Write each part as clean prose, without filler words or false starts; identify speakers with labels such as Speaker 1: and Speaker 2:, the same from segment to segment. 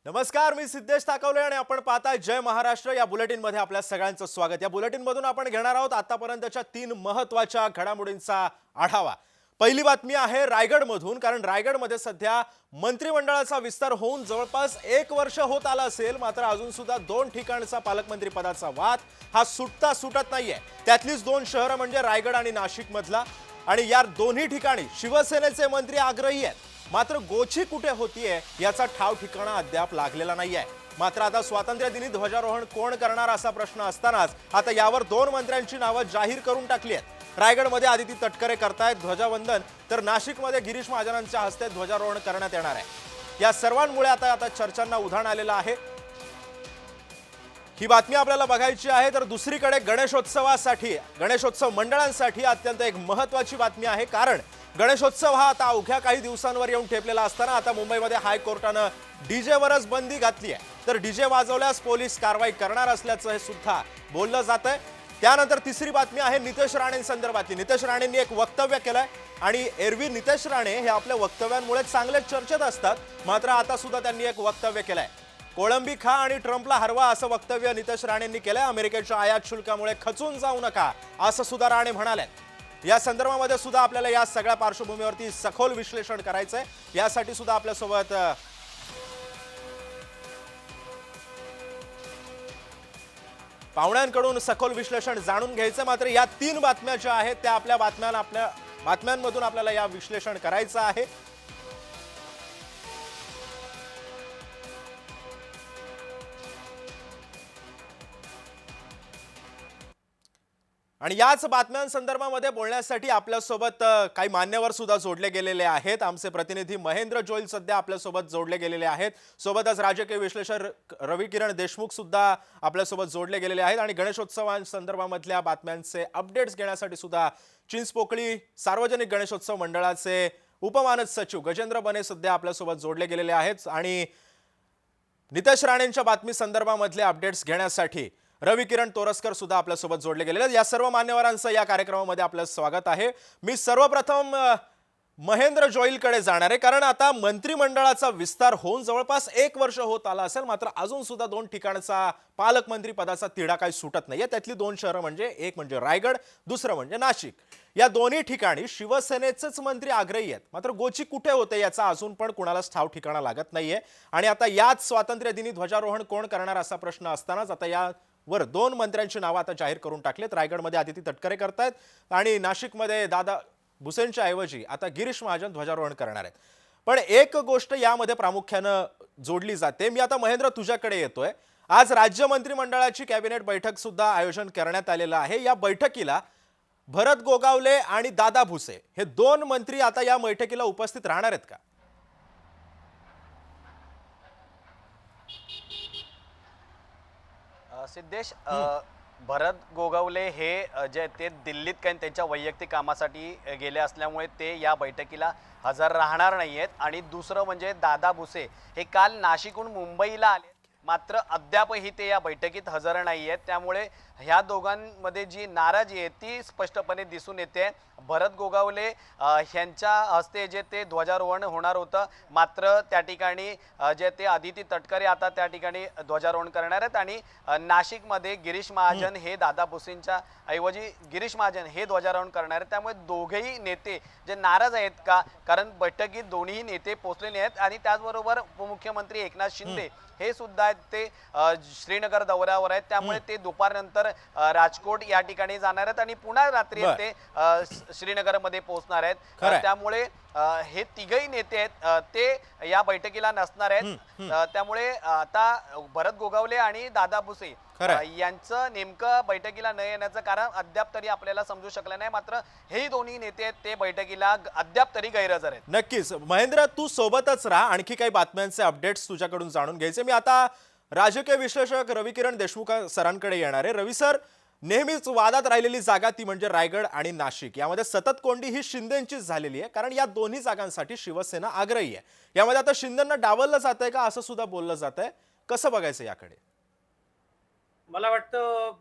Speaker 1: नमस्कार, मी सिद्धेश ताकवले आणि आपण पाहताय जय महाराष्ट्र या बुलेटिन मध्ये आपल्या सगळ्यांचं स्वागत। या बुलेटिन मधून आपण घेणार आहोत आतापर्यंतच्या 3 महत्त्वाच्या घडामोडींचा आढावा। पहिली बातमी आहे रायगड मधून, कारण रायगड मध्ये सध्या मंत्रिमंडळाचा विस्तार होऊन जवळपास 1 वर्ष होत आलं असेल, मात्र अजून सुद्धा 2 ठिकाणचा पालकमंत्री पदाचा वाद हा सुटत नाहीये। त्यातलीच 2 शहरं म्हणजे रायगड आणि नाशिक मधला, आणि या दोन्ही ठिकाणी शिवसेनेचे मंत्री आग्रही आहेत, मात्र गोची कुठे होतीये याचा ठाव ठिकाणा अद्याप लागलेला नाहीये। मात्र आता स्वातंत्र्य दिनी ध्वजारोहण कोण करणार असा प्रश्न असतानाच आता यावर 2 मंत्र्यांची नावं जाहीर करून टाकली आहेत। रायगडमध्ये आदिती तटकरे करतायत ध्वजावंदन, तर नाशिकमध्ये गिरीश महाजनांच्या हस्ते ध्वजारोहण करण्यात येणार आहे। या सर्वांमुळे आता चर्चांना उधाण आलेलं आहे। ही बातमी आपल्याला बघायची आहे। तर दुसरीकडे गणेशोत्सव मंडळांसाठी अत्यंत एक महत्त्वाची बातमी आहे, कारण गणेशोत्सव हा आता अवघ्या काही दिवसांवर येऊन ठेपलेला असताना आता मुंबईमध्ये हायकोर्टानं डीजेवरच बंदी घातली आहे। तर डीजे वाजवल्यास पोलीस कारवाई करणार असल्याचं हे सुद्धा बोललं जातंय। त्यानंतर तिसरी बातमी आहे नितेश राणेंसंदर्भातली। नितेश राणेंनी एक वक्तव्य केलंय, आणि एरवी नितेश राणे हे आपल्या वक्तव्यांमुळे चांगले चर्चेत असतात, मात्र आता सुद्धा त्यांनी एक वक्तव्य केलंय। कोळंबी खा आणि ट्रम्पला हरवा असं वक्तव्य नितेश राणेंनी केलंय। अमेरिकेच्या आयात शुल्कामुळे खचून जाऊ नका असं सुद्धा राणे म्हणाले। या संदर्भामध्ये सुद्धा आपल्याला या सगळ्या पार्श्वभूमीवरती सखोल विश्लेषण करायचंय। यासाठी सुद्धा आपल्यासोबत पाहुण्यांकडून सखोल विश्लेषण जाणून घ्यायचं। मात्र या 3 बातम्या ज्या आहेत त्या आपल्या बातम्यांमधून आपल्याला या विश्लेषण करायचं आहे। आणि याच बातम्यांसंदर्भामध्ये बोलण्यासाठी आपल्यासोबत काही मान्यवर सुद्धा जोडले गेलेले आहेत। आमचे प्रतिनिधी महेंद्र जोईल सध्या आपल्यासोबत जोडले गेलेले आहेत। सोबतच राजकीय विश्लेषक रविकिरण देशमुख सुद्धा आपल्यासोबत जोडले गेलेले आहेत, आणि गणेशोत्सवांसंदर्भामधल्या बातम्यांचे अपडेट्स घेण्यासाठी सुद्धा चिंचपोकळी सार्वजनिक गणेशोत्सव मंडळाचे उपमानद सचिव गजेंद्र बने सध्या आपल्यासोबत जोडले गेलेले आहेत। आणि नितेश राणेंच्या बातमी संदर्भामधले अपडेट्स घेण्यासाठी रविकिरण तोरसकर सुद्धा आपल्यासोबत जोडले गेलेले आहेत। या सर्व मान्यवरांचं या कार्यक्रमामध्ये आपलं स्वागत आहे। मी सर्वप्रथम महेंद्र जोईलकडे जाणार आहे, कारण आता मंत्रिमंडळाचा विस्तार होऊन जवळपास 1 वर्ष होत आला असेल, मात्र अजून सुद्धा 2 ठिकाणचा पालकमंत्री पदाचा तिढा काही सुटत नाहीये। त्यातली 2 शहरं म्हणजे एक म्हणजे रायगड, दुसरं म्हणजे नाशिक। या दोन्ही ठिकाणी शिवसेनेचेच मंत्री आग्रही आहेत, मात्र गोची कुठे होते याचा अजून पण कुणालाच ठाव ठिकाणा लागत नाहीये। आणि आता याच स्वातंत्र्य दिनी ध्वजारोहण कोण करणार असा प्रश्न असतानाच आता यावर 2 मंत्र्यांची नावं आता जाहीर करून टाकलेत। रायगडमध्ये आदिती तटकरे करतायत, आणि नाशिकमध्ये दादा भुसेंच्या ऐवजी आता गिरीश महाजन ध्वजारोहण करणार आहेत। पण एक गोष्ट यामध्ये प्रामुख्यानं जोडली जाते। मी आता महेंद्र तुझ्याकडे येतोय। आज राज्य मंत्रिमंडळाची कॅबिनेट बैठक सुद्धा आयोजन करण्यात आलेलं आहे। या बैठकीला भरत गोगावले आणि दादा भुसे हे 2 मंत्री आता या बैठकीला उपस्थित राहणार आहेत का?
Speaker 2: सिद्धेश, भरत गोगावले हे जे ते दिल्लीत काही त्यांच्या वैयक्तिक कामासाठी गेले असल्यामुळे ते या बैठकीला हजर राहणार नाहीयेत। आणि दुसरं म्हणजे दादा भुसे हे काल नाशिकहून मुंबईला आले, मात्र अद्यापही ते या बैठकीत हजर नाहीयेत। त्यामुळे ह्या दोघांमध्ये जी नाराजी आहे ती स्पष्टपणे दिसून येते। भरत गोगावले यांच्या हस्ते जे ते ध्वजारोहण होणार होतं, मात्र त्या ठिकाणी जे ते आदिती तटकरे आता त्या ठिकाणी ध्वजारोहण करणार आहेत, आणि नाशिकमध्ये गिरीश महाजन हे दादा भुसेंच्या ऐवजी गिरीश महाजन हे ध्वजारोहण करणार आहेत। त्यामुळे दोघेही नेते जे नाराज आहेत का, कारण बैठकीत दोन्ही नेते पोहोचलेले आहेत, आणि त्याचबरोबर उपमुख्यमंत्री एकनाथ शिंदे हे सुद्धा ते श्रीनगर दौऱ्यावर आहेत। त्यामुळे ते दुपारनंतर राजकोट या ठिकाणी जाणार आहेत, आणि पुन्हा रात्री ते श्रीनगरमध्ये पोहोचणार आहेत। त्यामुळे हे तिघही नेते आहेत ते या बैठकीला नसणार आहेत। त्यामुळे आता भरत गोगावले आणि दादा भुसे यांचं नेमकं बैठकीला न येण्याचं कारण अद्याप तरी आपल्याला समजू शकलं नाही, मात्र हे दोन्ही नेते आहेत ते बैठकीला अद्याप तरी गैरहजर आहेत।
Speaker 1: नक्कीच महेंद्र, तू सोबतच राहा, आणखी काही बातम्यांचे अपडेट्स तुझ्याकडून जाणून घ्यायचे। मी आता राजकीय विश्लेषक रविकिरण देशमुख सरांकडे येणार आहे। रवी सर, नेहमीच वादात राहिलेली जागा ती म्हणजे रायगड आणि नाशिक, यामध्ये सतत कोंडी ही शिंदेंचीच झालेली आहे, कारण या दोन्ही जागांसाठी शिवसेना आग्रही आहे। यामध्ये आता शिंदेंना डावललं जातंय का असं सुद्धा बोललं जातंय, कसं बघायचं याकडे?
Speaker 3: मला वाटतं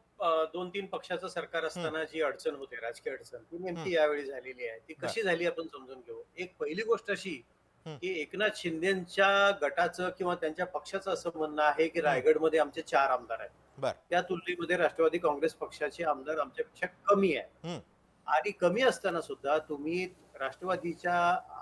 Speaker 3: 2-3 पक्षाचं सरकार असताना जी अडचण होते, राजकीय अडचण, ती नेमकी यावेळी झालेली आहे। ती कशी झाली आपण समजून घेऊ। एक पहिली गोष्ट अशी, की एकनाथ शिंदेच्या गटाचं किंवा त्यांच्या पक्षाचं असं म्हणणं आहे की रायगडमध्ये आमचे 4 आमदार आहेत.
Speaker 1: बर.
Speaker 3: त्या तुलनेमध्ये राष्ट्रवादी काँग्रेस पक्षाचे आमदार आमच्यापेक्षा कमी आहे.
Speaker 1: हम्म.
Speaker 3: आणि कमी असताना सुद्धा तुम्ही राष्ट्रवादीच्या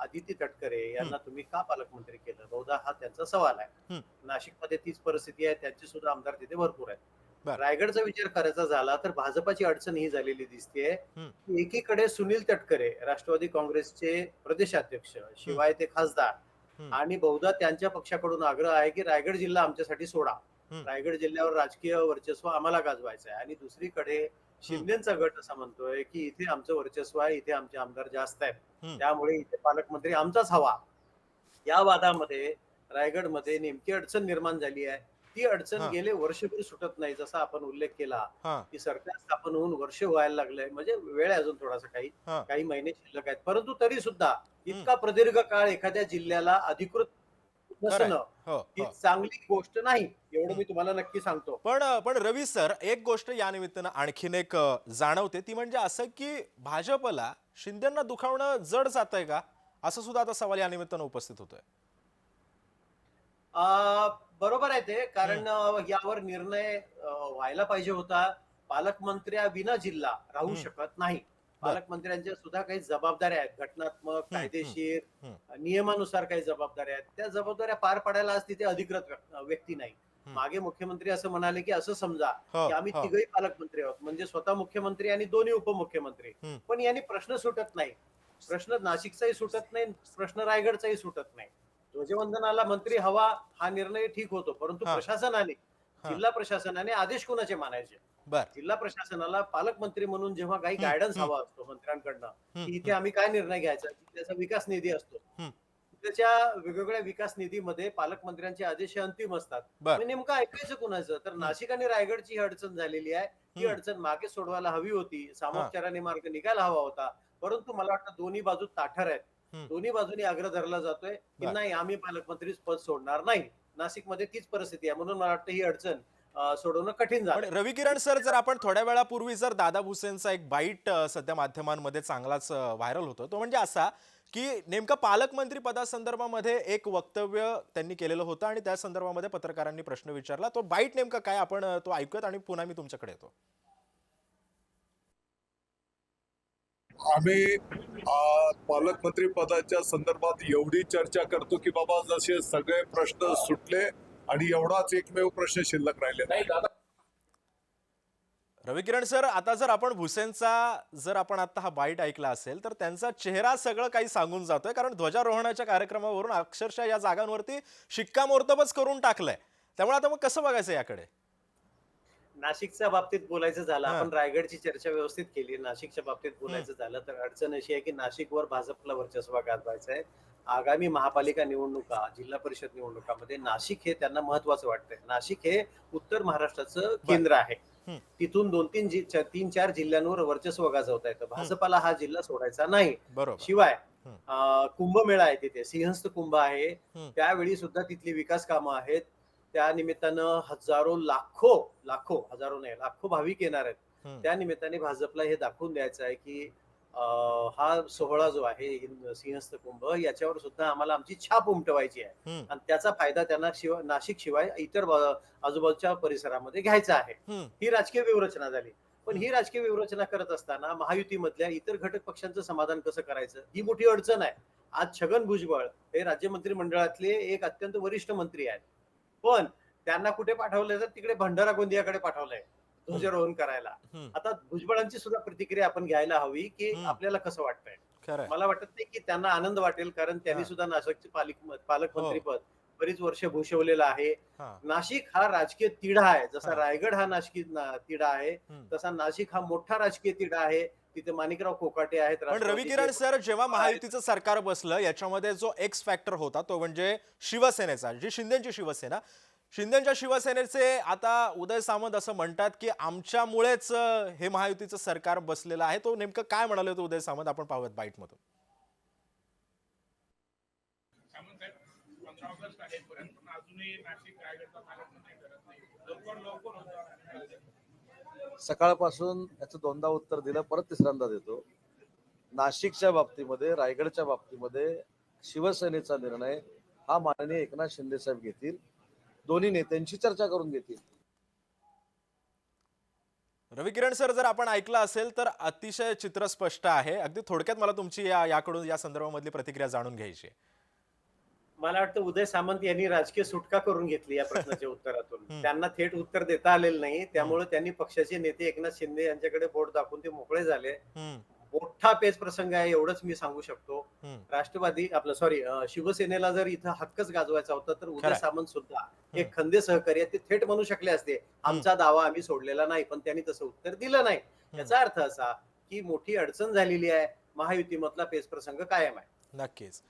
Speaker 3: आदिती तटकरे यांना तुम्ही का पालकमंत्री केलं? बहुधा हा त्यांचा सवाल आहे. नाशिकमध्ये तीच परिस्थिती आहे, त्यांचे सुद्धा आमदार तिथे भरपूर आहेत.
Speaker 1: बर.
Speaker 3: रायगडचा विचार करायचा झाला तर भाजपाची अडचण ही झालेली दिसतेय की एकीकडे सुनील तटकरे राष्ट्रवादी काँग्रेसचे प्रदेशाध्यक्ष, शिवाय ते खासदार, आणि बहुधा त्यांच्या पक्षाकडून आग्रह आहे की रायगड जिल्हा आमच्यासाठी सोडा. रायगड जिल्ह्यावर राजकीय वर्चस्व आम्हाला गाजवायचं आहे. आणि दुसरीकडे शिंदेचा गट असा म्हणतोय की इथे आमचं वर्चस्व आहे, इथे आमचे आमदार जास्त आहेत, त्यामुळे इथे पालकमंत्री आमचाच हवा. या वादामध्ये रायगडमध्ये नेमकी अडचण निर्माण झाली आहे. ती अडचण गेले वर्षभर सुटत नाही. जसा आपण उल्लेख केला की सरकार स्थापन होऊन वर्ष व्हायला लागलंय, म्हणजे वेळ आहे अजून थोडासा, काही महिने शिल्लक आहेत. परंतु तरी सुद्धा इतका प्रदीर्घ काळ एखाद्या जिल्ह्याला अधिकृत नसणं ही चांगली गोष्ट नाही, एवढं मी तुम्हाला नक्की सांगतो.
Speaker 1: पण रवी सर, एक गोष्ट या निमित्तानं आणखीन एक जाणवते, ती म्हणजे असं की भाजपला शिंदेना दुखावणं जड जातंय का, असं सुद्धा आता सवाल या निमित्तानं उपस्थित होतोय.
Speaker 3: बरोबर आहे ते, कारण यावर निर्णय व्हायला पाहिजे होता. पालकमंत्र्याविना जिल्हा राहू शकत नाही. पालकमंत्र्यांच्या सुद्धा काही जबाबदाऱ्या आहेत, घटनात्मक, कायदेशीर, नियमानुसार काही जबाबदाऱ्या आहेत. त्या जबाबदाऱ्या पार पाडायला आज तिथे अधिकृत व्यक्ती नाही. मागे मुख्यमंत्री असं म्हणाले की असं समजा की आम्ही तिघही पालकमंत्री आहोत, म्हणजे स्वतः मुख्यमंत्री आणि दोन्ही उपमुख्यमंत्री. पण यांनी प्रश्न सुटत नाही. प्रश्न नाशिकचाही सुटत नाही, प्रश्न रायगडचाही सुटत नाही. ध्वजवंदनाला मंत्री हवा हा निर्णय ठीक होतो, परंतु प्रशासनाने, जिल्हा प्रशासनाने आदेश कोणाचे मानायचे? जिल्हा प्रशासनाला पालकमंत्री म्हणून जेव्हा काही गायडन्स हवा असतो मंत्र्यांकडनं की इथे आम्ही काय निर्णय घ्यायचा, त्याचा विकास निधी असतो, त्याच्या वेगवेगळ्या विकास निधीमध्ये पालकमंत्र्यांचे आदेश हे अंतिम असतात. नेमकं ऐकायचं कुणाचं? तर नाशिक आणि रायगडची ही अडचण झालेली आहे. ही अडचण मागे सोडवायला हवी होती, सामोपचाराने मार्ग निघायला हवा होता. परंतु मला वाटतं दोन्ही बाजू ताठर आहेत. दोन्ही बाजूनी आग्रह धरला जातोय की नाही, आम्ही पालकमंत्री पद सोडणार नाही. नाशिकमध्ये तीच परिस्थिती आहे, म्हणून मला वाटतं ही अडचण सोडवणं कठीण झालं.
Speaker 1: रवी किरण सर, जर आपण थोड्या वेळापूर्वी जर दादा भुसेंचा एक बाईट सध्या माध्यमांमध्ये चांगलाच व्हायरल होतो, तो म्हणजे असा की नेमकं पालकमंत्री पदासंदर्भामध्ये एक वक्तव्य त्यांनी केलेलं होतं आणि त्या संदर्भामध्ये पत्रकारांनी प्रश्न विचारला. तो बाईट नेमका काय, आपण तो ऐकूयात आणि पुन्हा मी तुमच्याकडे येतो.
Speaker 4: आम्ही पालकमंत्री पदाच्या संदर्भात एवढी चर्चा करतो की बाबा जसे सगळे प्रश्न सुटले आणि एवढाच एकमेव प्रश्न शिल्लक राहिले नाही.
Speaker 1: रवी किरण सर, आता जर आपण भुसेंचा जर आपण आता हा बाईट ऐकला असेल तर त्यांचा चेहरा सगळं काही सांगून जातोय, कारण ध्वजारोहणाच्या कार्यक्रमावरून अक्षरशः या जागांवरती शिक्कामोर्तबच करून टाकलंय. त्यामुळे आता मग कसं बघायचं याकडे?
Speaker 3: नाशिकच्या बाबतीत बोलायचं झालं, आपण रायगडची चर्चा व्यवस्थित केली. नाशिकच्या बाबतीत बोलायचं झालं तर अडचण अशी आहे की नाशिकवर भाजपला वर्चस्व गाजवायचं आहे. आगामी महापालिका निवडणुका, जिल्हा परिषद निवडणुकामध्ये नाशिक हे त्यांना महत्वाचं वाटतंय. नाशिक हे उत्तर महाराष्ट्राचं केंद्र आहे. तिथून 2-3-4 जिल्ह्यांवर वर्चस्व गाजवता येतं. भाजपाला हा जिल्हा सोडायचा नाही. शिवाय कुंभमेळा आहे तिथे, सिंहस्थ कुंभ आहे, त्यावेळी सुद्धा तिथली विकास कामं आहेत. त्या निमित्तानं हजारो, हजारो नाही, लाखो भाविक येणार आहेत. त्या निमित्ताने भाजपला हे दाखवून द्यायचं आहे की हा सोहळा जो आहे सिंहस्थ कुंभ, याच्यावर सुद्धा आम्हाला आमची छाप उमटवायची आहे आणि त्याचा फायदा त्यांना नाशिक शिवाय इतर आजूबाजूच्या परिसरामध्ये घ्यायचा आहे. ही राजकीय व्यूहरचना झाली. पण ही राजकीय व्यूहरचना करत असताना महायुतीमधल्या इतर घटक पक्षांचं समाधान कसं करायचं, ही मोठी अडचण आहे. आज छगन भुजबळ हे राज्य मंत्रिमंडळातले एक अत्यंत वरिष्ठ मंत्री आहेत, पण त्यांना कुठे पाठवलंय तर तिकडे भंडारा गोंदियाकडे पाठवलंय ध्वजारोहण करायला. आता भुजबळांची सुद्धा प्रतिक्रिया आपण घ्यायला हवी की आपल्याला कसं वाटतंय. मला वाटत नाही की त्यांना आनंद वाटेल, कारण त्यांनी सुद्धा नाशिकचे पालकमंत्रीपद बरीच वर्ष भूषवलेलं आहे. नाशिक हा राजकीय तिढा आहे. जसा रायगड हा नाशिक तिढा आहे, तसा नाशिक हा मोठा राजकीय तिढा आहे. तिथे माणिकराव कोकाटे आहेत.
Speaker 1: पण रवी किरण सर, जेव्हा महायुतीचं सरकार बसलं, याच्यामध्ये जो एक्स फॅक्टर होता तो म्हणजे शिवसेनेचा, जी शिंदेची शिवसेना, शिंदेच्या शिवसेनेचे आता उदय सामंत असं म्हणतात की आमच्यामुळेच हे महायुतीचं सरकार बसलेलं आहे. तो नेमकं काय म्हणाले होते उदय सामंत, आपण पाहूयात बाईट मधून.
Speaker 5: सकाळपासून याचं दोनदा उत्तर दिलं, परत तिसऱ्यांदा देतो. नाशिकच्या बाबतीमध्ये, रायगडच्या बाबतीमध्ये शिवसेनेचा निर्णय हा माननीय एकनाथ शिंदे साहेब घेतील. दोन्ही नेत्यांची चर्चा करून घेतील.
Speaker 1: रविकिरण सर, जर आपण ऐकलं असेल तर अतिशय चित्र स्पष्ट आहे. अगदी थोडक्यात मला तुमची याकडून या संदर्भामधली प्रतिक्रिया जाणून घ्यायची आहे.
Speaker 3: मला वाटतं उदय सामंत यांनी राजकीय सुटका करून घेतली या प्रश्नाच्या उत्तरातून.
Speaker 1: हम्म.
Speaker 3: त्यांना थेट उत्तर देता आलेलं नाही, त्यामुळे त्यांनी पक्षाचे नेते एकनाथ शिंदे यांच्याकडे बोट दाखवून ते मोकळे झाले.
Speaker 1: हम्म,
Speaker 3: मोठा पेच प्रसंग आहे एवढंच मी सांगू शकतो.
Speaker 1: हम्म,
Speaker 3: राष्ट्रवादी आपलं सॉरी शिवसेनेला जर इथं हक्कच गाजवायचा होता तर उदय
Speaker 1: खरंय.
Speaker 3: सामंत सुद्धा एक खंदे सहकारी आहेत, ते थेट म्हणू शकले असते आमचा दावा आम्ही सोडलेला नाही, पण त्यांनी तसं उत्तर दिलं नाही. याचा अर्थ असा की मोठी अडचण झालेली आहे, महायुतीमधला पेच प्रसंग कायम आहे.
Speaker 1: नक्कीच.